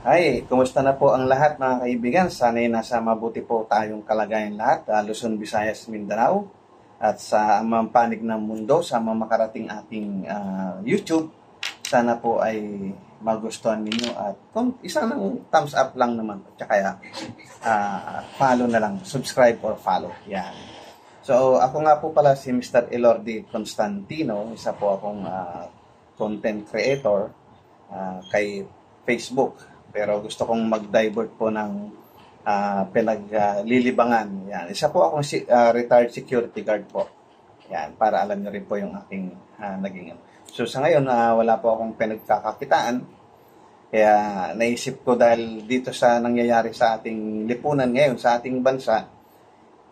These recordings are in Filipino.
Ay, kumusta na po ang lahat mga kaibigan? Sana'y nasa mabuti po tayong kalagayan lahat, Luzon, Visayas, Mindanao, at sa mampanig ng mundo, sa makarating ating YouTube. Sana po ay magustuhan ninyo at kung isang thumbs up lang naman, tsaka follow na lang, subscribe or follow. Yan. So, ako nga po pala si Mr. Elordi Constantino, isa po akong content creator kay Facebook. Pero gusto kong mag-divert po ng pinaglilibangan. Yan. Isa po akong retired security guard po. Yan, para alam nyo rin po yung aking naging. So sa ngayon, wala po akong pinagkakakitaan. Kaya naisip ko dahil dito sa nangyayari sa ating lipunan ngayon, sa ating bansa,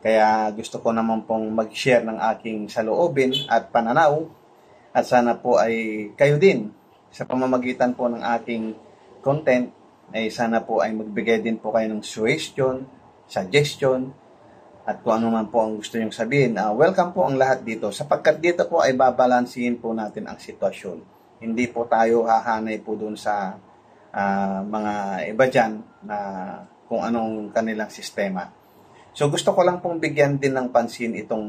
kaya gusto ko naman pong mag-share ng aking saloobin at pananaw. At sana po ay kayo din sa pamamagitan po ng aking content ay sana po ay magbigay din po kayo ng suggestion, at kung ano man po ang gusto nyong sabihin. Welcome po ang lahat dito, sapagkat dito po ay babalansihin po natin ang sitwasyon. Hindi po tayo hahanay po dun sa mga iba dyan na kung anong kanilang sistema. So gusto ko lang pong bigyan din ng pansin itong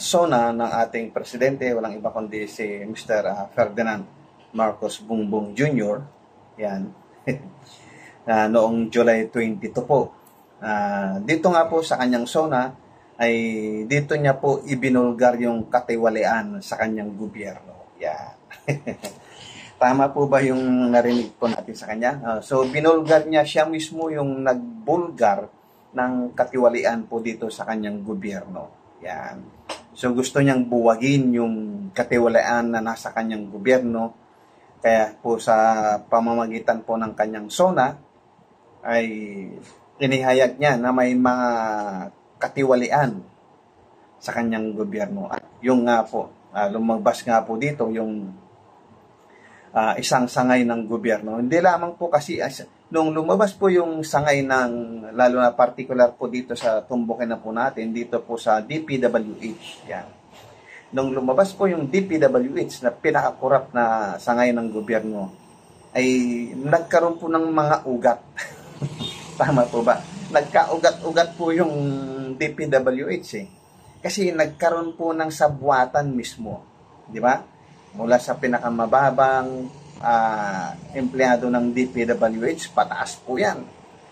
SONA ng ating presidente, walang iba kundi si Mr. Ferdinand Marcos Bongbong Jr. Yan. Noong July 22 po. Dito nga po sa kanyang SONA ay dito niya po ibinulgar yung katiwalian sa kanyang gobyerno. Yan. Tama po ba yung narinig po natin sa kanya? So binulgar niya, siya mismo yung nagbulgar ng katiwalian po dito sa kanyang gobyerno. Yan. So gusto niyang buwagin yung katiwalian na nasa kanyang gobyerno. Kaya po sa pamamagitan po ng kanyang SONA ay inihayag niya na may mga katiwalian sa kanyang gobyerno. At yung nga po, lumabas nga po dito yung isang sangay ng gobyerno. Hindi lamang po kasi nung lumabas po yung sangay ng, lalo na particular po dito sa tumbukin na po natin, dito po sa DPWH. Yan. Nung lumabas po yung DPWH na pinakakurap na sangay ng gobyerno, ay nagkaroon po ng mga ugat. Tama po ba? Nagkaugat-ugat po yung DPWH eh. Kasi nagkaroon po ng sabwatan mismo. Di ba? Mula sa pinakamababang empleyado ng DPWH, pataas po yan.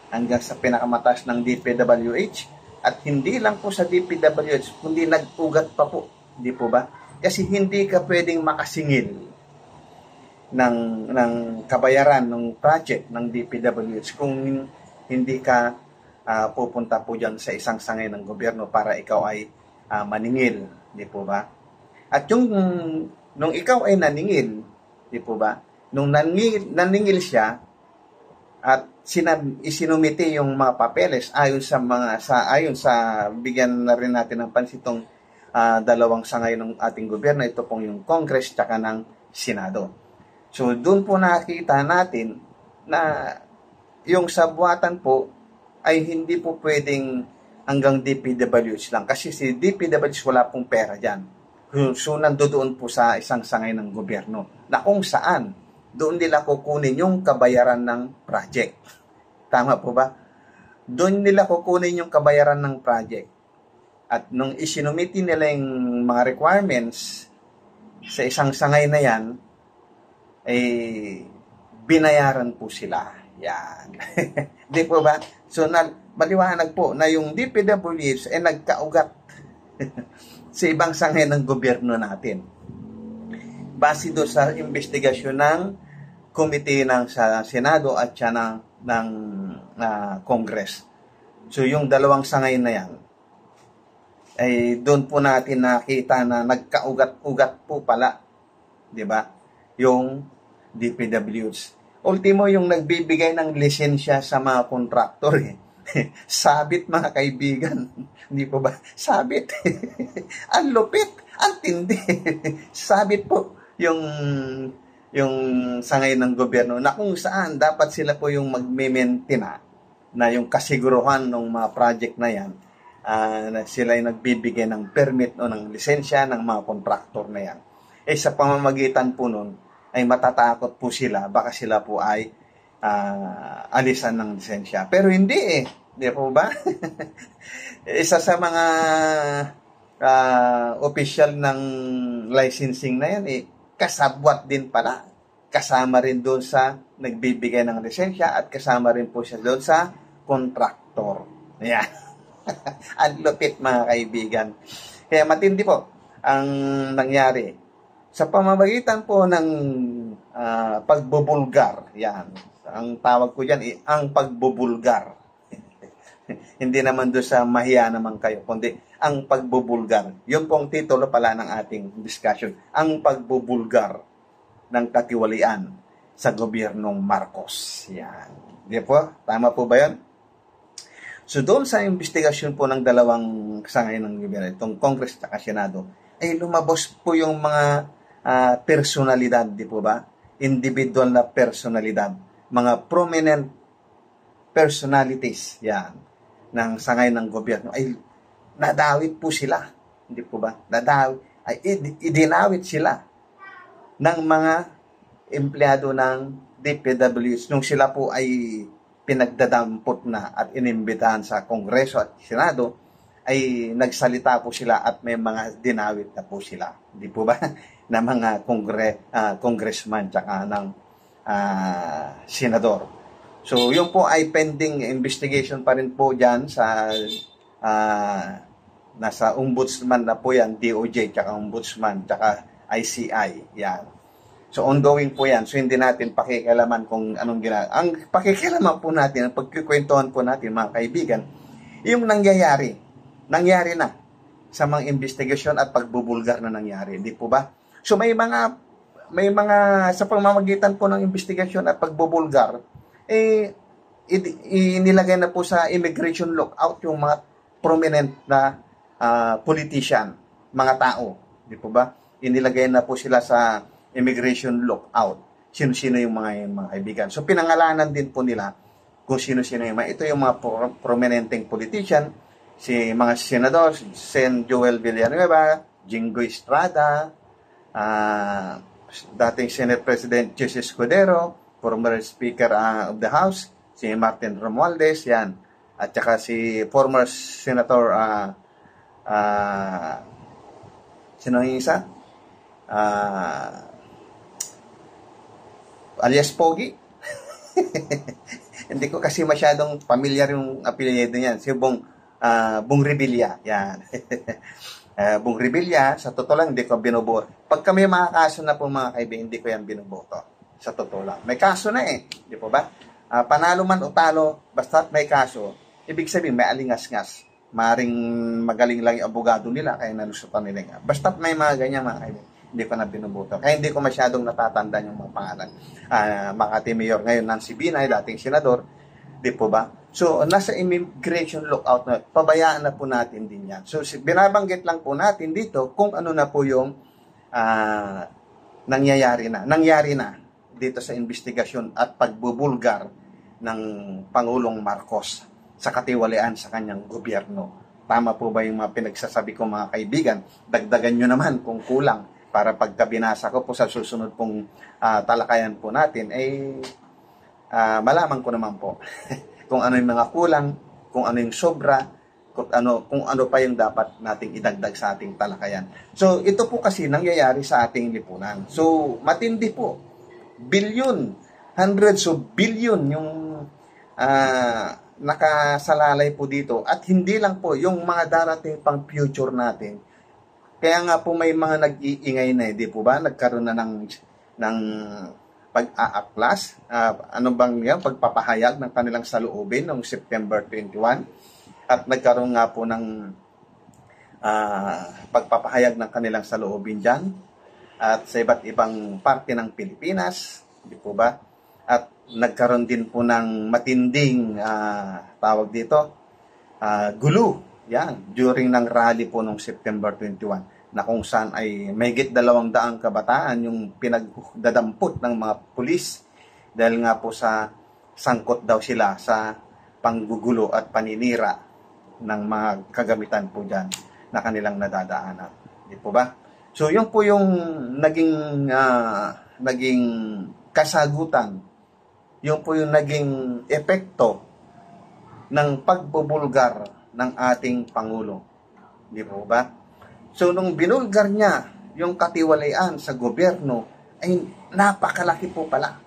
Hanggang sa pinakamataas ng DPWH. At hindi lang po sa DPWH, kundi nag-ugat pa po. Di po ba? Kasi hindi ka pwedeng makasingil ng kabayaran ng project ng DPWH kung hindi ka pupunta po dyan sa isang sangay ng gobyerno para ikaw ay maningil. Di po ba? At yung nung ikaw ay naningil, di po ba? Nung naningil siya at isinumite yung mga papeles ayon sa bigyan na rin natin ng pansitong dalawang sangay ng ating gobyerno, ito pong yung Congress tsaka ng Senado. So doon po nakita natin na yung sabwatan po ay hindi po pwedeng hanggang DPWH lang, kasi si DPWH wala pong pera dyan. So nandoon po sa isang sangay ng gobyerno na kung saan doon nila kukunin yung kabayaran ng project. Tama po ba? Doon nila kukunin yung kabayaran ng project. At nung isinumiti nila yung mga requirements sa isang sangay na yan, ay binayaran po sila. Yan. Di po ba? So, maliwanag po na yung DPWH ay nagkaugat sa ibang sangay ng gobyerno natin. Base doon sa investigasyon ng komite ng sa Senado at siya ng Congress. So, yung dalawang sangay na yan, ay doon po natin nakita na nagkaugat-ugat po pala, di ba? Yung DPWH. Ultimo yung nagbibigay ng lisensya sa mga kontraktor eh. Sabit mga kaibigan. Hindi po ba? Sabit. Ang lupit, ang tindi. Sabit po yung sangay ng gobyerno na kung saan dapat sila po yung magme-maintain na yung kasiguruhan ng mga project na yan. Sila ay nagbibigay ng permit o ng lisensya ng mga kontraktor na yan. Sa pamamagitan po nun, ay matatakot po sila, baka sila po ay alisan ng lisensya. Pero hindi eh, di po ba? Isa sa mga official ng licensing na yan, eh, kasabwat din pala. Kasama rin doon sa nagbibigay ng lisensya at kasama rin po siya doon sa contractor. Ayan. Ang lupit mga kaibigan. Kaya matindi po ang nangyari. Sa pamamagitan po ng pagbubulgar, yan. Ang tawag ko dyan, ang pagbubulgar. Hindi naman doon sa mahiya naman kayo, kundi ang pagbubulgar. Yun po ang titulo pala ng ating discussion. Ang pagbubulgar ng katiwalian sa gobyernong Marcos. Yan. Di po? Tama po ba yan? So doon sa investigasyon po ng dalawang kasangay ng gobyerno, itong Congress at Senado, ay lumabas po yung mga personalidad, di po ba? Individual na personalidad. Mga prominent personalities, yan, ng sangay ng gobyerno, ay nadawit po sila. Hindi po ba? Nadawit, ay idinawit sila ng mga empleyado ng DPWH nung sila po ay pinagdadampot na at inimbitahan sa Kongreso at Senado, ay nagsalita po sila at may mga dinawit na po sila. Di po ba? Na mga congressman tsaka ng senador. So, yun po ay pending investigation pa rin po dyan sa nasa ombudsman na po yan, DOJ tsaka ombudsman tsaka ICI. Yan. So, ongoing po yan. So, hindi natin pakikialaman kung anong ginagawa. Ang pakikialaman po natin, ang pagkikwentuhan po natin, mga kaibigan, yung nangyayari na sa mga investigasyon at pagbubulgar na nangyari. Hindi po ba? So, may mga sa pamamagitan po ng investigasyon at pagbubulgar, inilagay na po sa immigration lookout yung mga prominent na politician, mga tao. Hindi po ba? Inilagay na po sila sa immigration lookout. Sino-sino yung mga kaibigan. So, pinangalanan din po nila kung sino-sino yung mga. Ito yung mga prominenteng politician, mga senador, Sen. Joel Villanueva, Jingo Estrada, dating Senate President Jesse Escudero, former Speaker of the House, si Martin Romualdez, yan. At saka si former Senator, sino yung isa? Alias Pogi. Hindi ko kasi masyadong familiar yung apelyido niyan. Si Bong Revilla. Yan. Bong Revilla, sa totoo lang, hindi ko binuboto. Pagka may mga kaso na po mga kaibigan, hindi ko yan binuboto. Sa totoo lang. May kaso na eh. Di po ba? Panalo man o talo, basta may kaso, ibig sabihin may alingas-ngas. Maring magaling lang yung abogado nila, kaya nalusutan nila. Basta may mga ganyan mga kaibigan, hindi ko na binuboto. Kaya hindi ko masyadong natatandaan yung mga pangalan. Makati Mayor ngayon, Nancy Binay, dating senador, di po ba? So, nasa immigration lookout na, pabayaan na po natin din yan. So, binabanggit lang po natin dito kung ano na po yung nangyari na dito sa investigasyon at pagbubulgar ng Pangulong Marcos sa katiwalian sa kanyang gobyerno. Tama po ba yung mga pinagsasabi ko mga kaibigan? Dagdagan nyo naman kung kulang para pagka binasa ko po sa susunod pong talakayan po natin, malaman ko naman po kung ano yung mga kulang, kung ano yung sobra, kung ano pa yung dapat nating idagdag sa ating talakayan. So, ito po kasi nangyayari sa ating lipunan. So, matindi po. Billion, hundreds of billion yung nakasalalay po dito. At hindi lang po, yung mga darating pang future natin. Kaya nga po may mga nag-iingay na, di po ba? Nagkaroon na ng pag-aaklas, pagpapahayag ng kanilang saloobin noong September 21. At nagkaroon nga po ng pagpapahayag ng kanilang saloobin dyan. At sa iba't ibang parte ng Pilipinas, di po ba? At nagkaroon din po ng matinding gulo. Yan, during ng rally po noong September 21 na kung saan ay mahigit 200 kabataan yung pinagdadampot ng mga pulis dahil nga po sa sangkot daw sila sa panggugulo at paninira ng mga kagamitan po dyan na kanilang nadadaanan. Di po ba? So, yun po yung naging naging kasagutan, yun po yung naging epekto ng pagbubulgar ng ating Pangulo. Di po ba? So, nung binulgar niya yung katiwalian sa gobyerno, ay napakalaki po pala.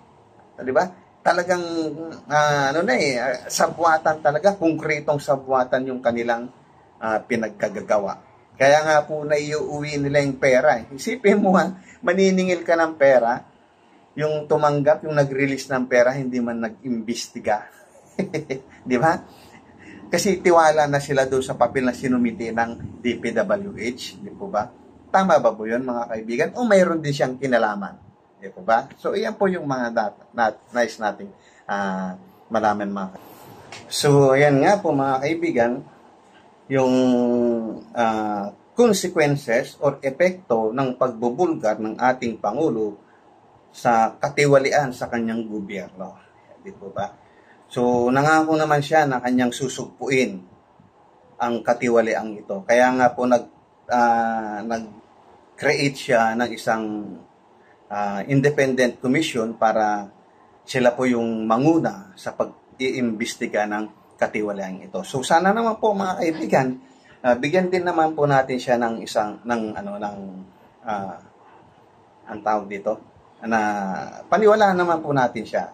Di ba? Talagang, sabwatan talaga, konkretong sabwatan yung kanilang pinagkagagawa. Kaya nga po naiuwi nila yung pera. Isipin mo maniningil ka ng pera, yung tumanggap, yung nag-release ng pera, hindi man nag-imbestiga. Di ba? Kasi tiwala na sila doon sa papel na sinumiti ng DPWH. Di po ba? Tama ba po yun, mga kaibigan? O mayroon din siyang kinalaman? Di po ba? So, iyan po yung mga nice nating malaman, mga kaibigan. So, ayan nga po, mga kaibigan, yung consequences or epekto ng pagbubulgar ng ating Pangulo sa katiwalian sa kanyang gobyerno. Di po ba? So, nangako naman siya na kanyang susugpuin ang katiwaliang ito. Kaya nga po nag-create siya ng isang independent commission para sila po yung manguna sa pag-iimbestiga ng katiwaliang ito. So, sana naman po, mga kaibigan, bigyan din naman po natin siya ng ang tawag dito, na paniwalaan naman po natin siya.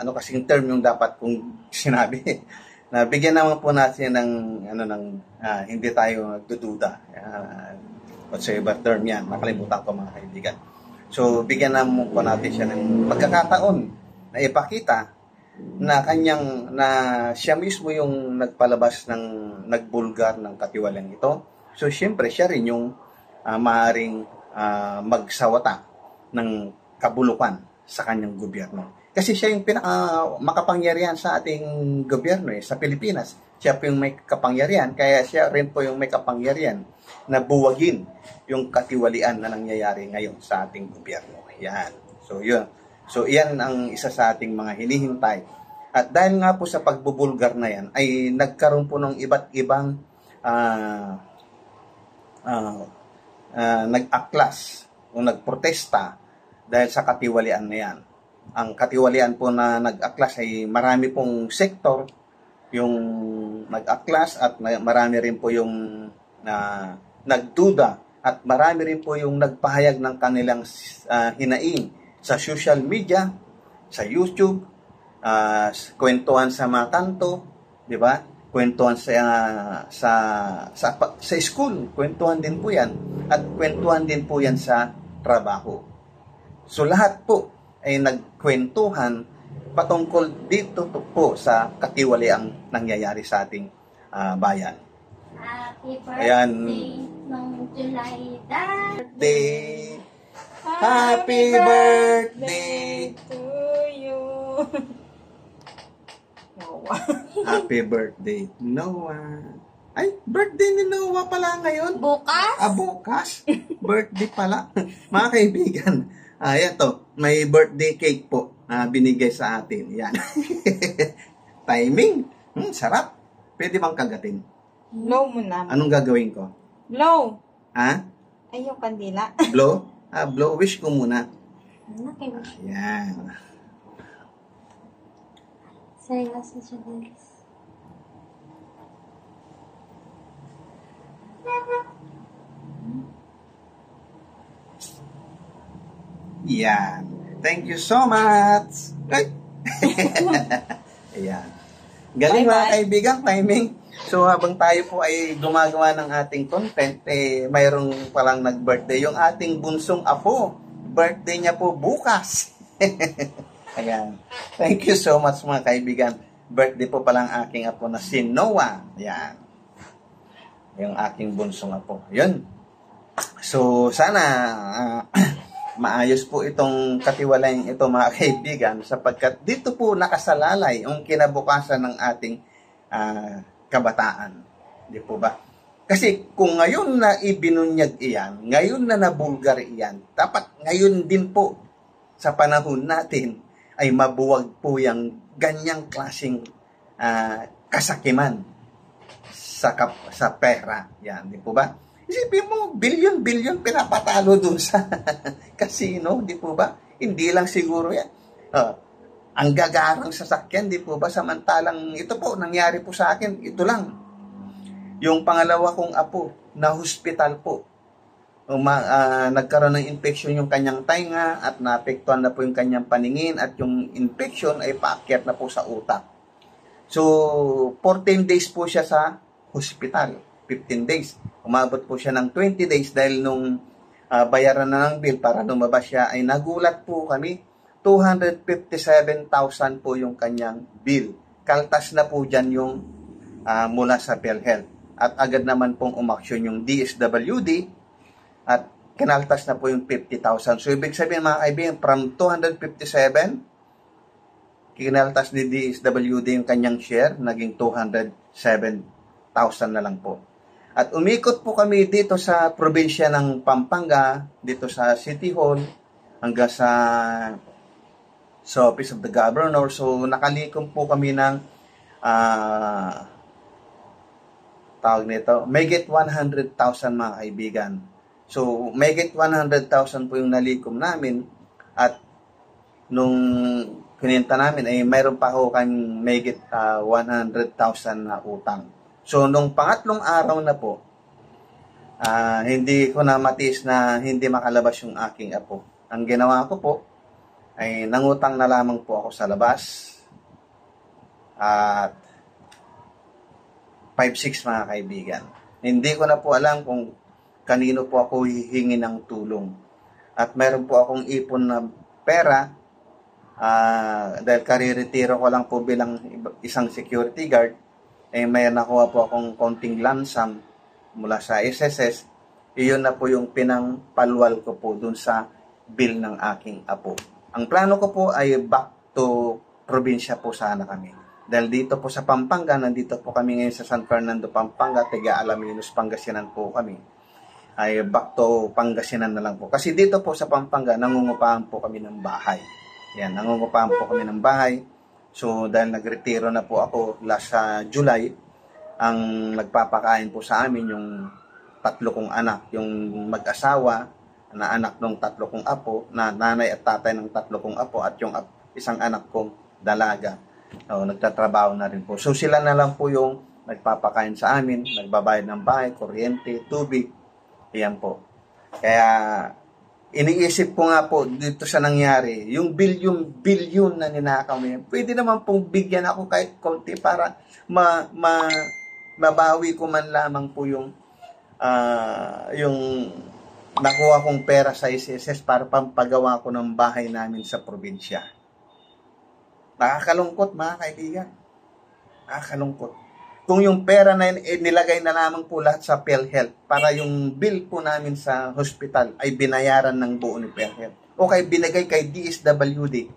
Kasing term yung dapat kong sinabi, na bigyan naman po natin ng hindi tayo nagdududa, whatsoever term yan, nakalimutan ko, mga kaibigan. So bigyan naman po natin siya ng pagkakataon na ipakita na siya mismo yung nagpalabas ng nagbulgar ng katiwalang ito. So syempre siya rin yung maaaring magsawata ng kabulukan sa kanyang gobyerno. Kasi siya yung makapangyarihan sa ating gobyerno sa Pilipinas. Siya po yung may kapangyarihan, kaya siya rin po yung may kapangyarihan na buwagin yung katiwalian na nangyayari ngayon sa ating gobyerno. Yan. So, yun. So, yan ang isa sa ating mga hinihintay. At dahil nga po sa pagbubulgar na yan, ay nagkaroon po ng iba't ibang nag-aklas o nagprotesta dahil sa katiwalian na yan. Ang katiwalian po na nag-aklas ay marami pong sektor yung nag-aklas at marami rin po yung nagduda at marami rin po yung nagpahayag ng kanilang hinaing sa social media, sa YouTube, kwentuhan sa mga kanto, di ba? Kwentuhan sa school, kwentuhan din po yan at kwentuhan din po yan sa trabaho. So lahat po ay nagkwentuhan patungkol dito po sa katiwaliang nangyayari sa ating bayan. Happy birthday Ayan. ng July Day. Happy birthday to you. Happy birthday, Noah. Ay, birthday ni Noah pala ngayon. Bukas? Bukas. Birthday pala. Mga kaibigan, ayan to, may birthday cake po na binigay sa atin. Yan. Timing. Sarap. Pwede bang kagatin? Blow mo na. Anong gagawin ko? Blow. Ha? Ay, yung kandila. Blow? Blow. Wish ko muna. Yan. Saya sa siya, guys. Yan. Thank you so much. Ay. Ayan. Galing, mga kaibigan, timing. So habang tayo po ay gumagawa ng ating content, mayroong palang nag-birthday yung ating bunsong apo. Birthday niya po bukas. Ayan. Thank you so much, mga kaibigan. Birthday po palang aking apo na si Noah. Ayan. Yung aking bunsong apo. Yun. So sana maayos po itong katiwalayan ito, mga kaibigan, sapagkat dito po nakasalalay ang kinabukasan ng ating kabataan. Di po ba? Kasi kung ngayon na ibinunyag iyan, ngayon na nabulgar iyan, dapat ngayon din po sa panahon natin ay mabuwag po yung ganyang klaseng kasakiman sa pera. Yan, di po ba? Isipin mo, bilyon-bilyon pinapatalo dun sa casino, di po ba? Hindi lang siguro yan. Ang gagarang sasakyan, di po ba? Samantalang ito po, nangyari po sa akin, ito lang. Yung pangalawa kong apo, na hospital po. Nagkaroon ng infection yung kanyang tainga at naapektuhan na po yung kanyang paningin at yung infection ay paakyat na po sa utak. So, 14 days po siya sa hospital. 15 days. Umabot po siya ng 20 days dahil nung bayaran na ng bill para lumabas siya ay nagulat po kami. 257,000 po yung kanyang bill. Kaltas na po dyan yung mula sa PhilHealth. At agad naman pong umaksyon yung DSWD at kinaltas na po yung 50,000. So, ibig sabihin mga kaibigan, from 257, kinaltas ni DSWD yung kanyang share, naging 207,000 na lang po. At umikot po kami dito sa probinsya ng Pampanga, dito sa City Hall, hanggang sa Office of the Governor. So, nakalikom po kami ng tawag nito, mayigit 100,000 mga kaibigan. So, mayigit 100,000 po yung nalikom namin at nung kininta namin ay mayroon pa ako kang mayigit 100,000 na utang. So, nung pangatlong araw na po, hindi ko na matiis na hindi makalabas yung aking apo. Ang ginawa ko po ay nangutang na lamang po ako sa labas at 5-6 mga kaibigan. Hindi ko na po alam kung kanino po ako hihingi ng tulong. At meron po akong ipon na pera dahil kariretiro ko lang po bilang isang security guard. May nakuha po akong konting lansam mula sa SSS. Iyon na po yung pinangpalwal ko po dun sa bill ng aking apo. Ang plano ko po ay back to probinsya po sana kami. Dahil dito po sa Pampanga, nandito po kami ngayon sa San Fernando, Pampanga, taga Alaminos, Pangasinan po kami. Ay back to Pangasinan na lang po. Kasi dito po sa Pampanga, nangungupahan po kami ng bahay. Yan, nangungupahan po kami ng bahay. So, dahil nagretiro na po ako last July, ang nagpapakain po sa amin yung 3 kong anak, yung mag-asawa na anak ng 3 kong apo, na nanay at tatay ng 3 kong apo, at yung isang anak kong dalaga. Nagtatrabaho na rin po. So, sila na lang po yung nagpapakain sa amin, nagbabayad ng bahay, kuryente, tubig. Ayan po. Kaya, iniisip ko nga po dito sa nangyari, yung bilyon na ninakaw niya, pwede naman pong bigyan ako kahit konti para mabawi ko man lamang po yung nakuha kong pera sa SSS para pampagawa ko ng bahay namin sa probinsya. Nakakalungkot mga kaibigan. Nakakalungkot. Kung yung pera na nilagay na lamang po lahat sa PhilHealth para yung bill po namin sa hospital ay binayaran ng buo ni PhilHealth. O kay binigay kay DSWD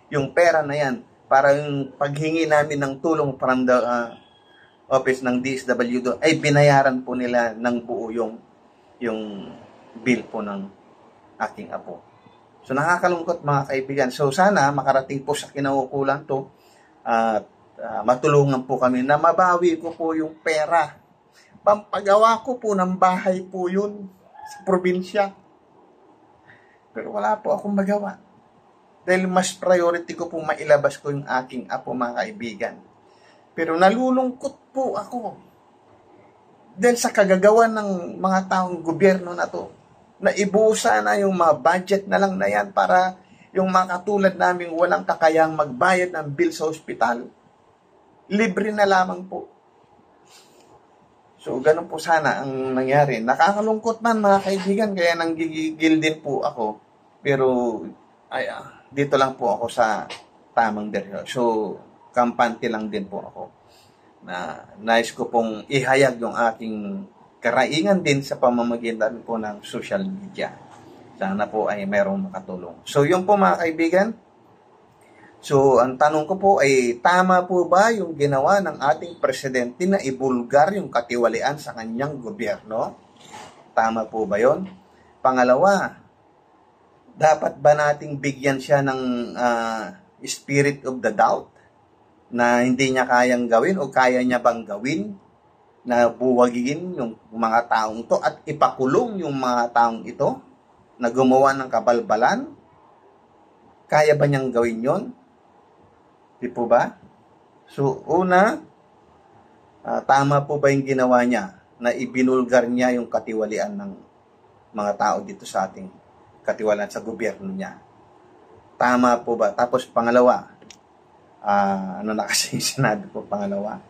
yung pera na yan para yung paghingi namin ng tulong from the office ng DSWD ay binayaran po nila ng buo yung bill po ng aking apo. So nakakalungkot mga kaibigan. So sana makarating po sa kinaukulan to at matulungan po kami na mabawi ko po yung pera. Pampagawa ko po ng bahay po yun sa probinsya. Pero wala po akong magawa. Dahil mas priority ko po mailabas ko yung aking apo mga kaibigan. Pero nalulungkot po ako. Dahil sa kagagawa ng mga taong gobyerno na to, na ibusa na yung mga budget na lang na yan para yung mga katulad namin walang kakayang magbayad ng bill sa ospital. Libre na lamang po. So, ganun po sana ang nangyari. Nakakalungkot man mga kaibigan, kaya nanggigigil din po ako. Pero, dito lang po ako sa tamang direksyon. So, kampante lang din po ako. Na nais ko pong ihayag yung aking karaingan din sa pamamagitan po ng social media. Sana po ay mayroong makatulong. So, yun po mga kaibigan. So, ang tanong ko po ay, tama po ba yung ginawa ng ating presidente na ibulgar yung katiwalian sa kanyang gobyerno? Tama po ba yon? Pangalawa, dapat ba nating bigyan siya ng spirit of the doubt na hindi niya kayang gawin o kaya niya bang gawin? na buwagin yung mga taong to at ipakulong yung mga taong ito na gumawa ng kabalbalan? Kaya ba niyang gawin yon? Di po ba? So, una, tama po ba yung ginawa niya na ibinulgar niya yung katiwalian ng mga tao dito sa ating katiwalaan sa gobyerno niya? Tama po ba? Tapos pangalawa, ano na kasi sinabi ko pangalawa?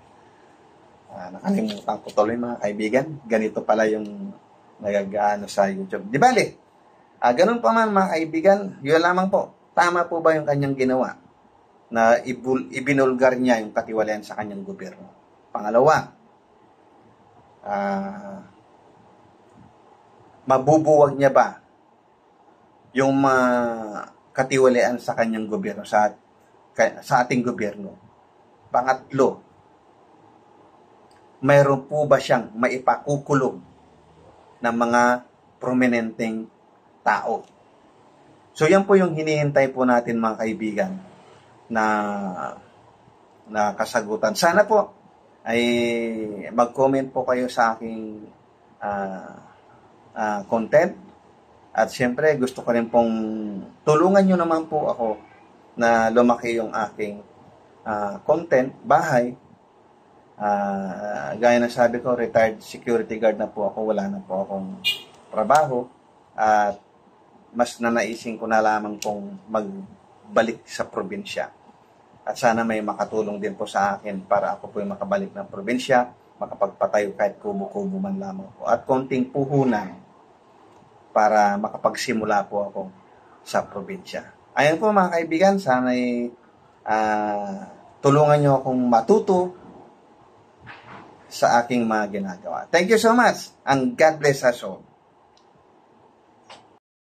Nakalimutan ko tuloy mga kaibigan. Ganito pala yung nagagaano sa YouTube. Di bali, ganun pa man mga kaibigan, yun lamang po. Tama po ba yung kanyang ginawa na ibinulgar niya yung katiwalian sa kanyang gobyerno? Pangalawa, mabubuwag niya ba yung katiwalian sa kanyang gobyerno, sa ating gobyerno? Pangatlo, mayroon po ba siyang maipakukulong ng mga prominenteng tao? So yan po yung hinihintay po natin mga kaibigan na kasagutan. Sana po ay mag-comment po kayo sa aking content. At siyempre gusto ko rin pong tulungan nyo naman po ako na lumaki yung aking content, bahay. Gaya na sabi ko, retired security guard na po ako, wala na po akong trabaho at mas nanaisin ko na lamang pong magbalik sa probinsya at sana may makatulong din po sa akin para ako po yung makabalik ng probinsya, makapagpatayo kahit kubo-kubo man lamang po at konting puhunan para makapagsimula po ako sa probinsya. Ayan po mga kaibigan, sana'y tulungan nyo akong matuto sa aking mga ginagawa. Thank you so much and God bless us all.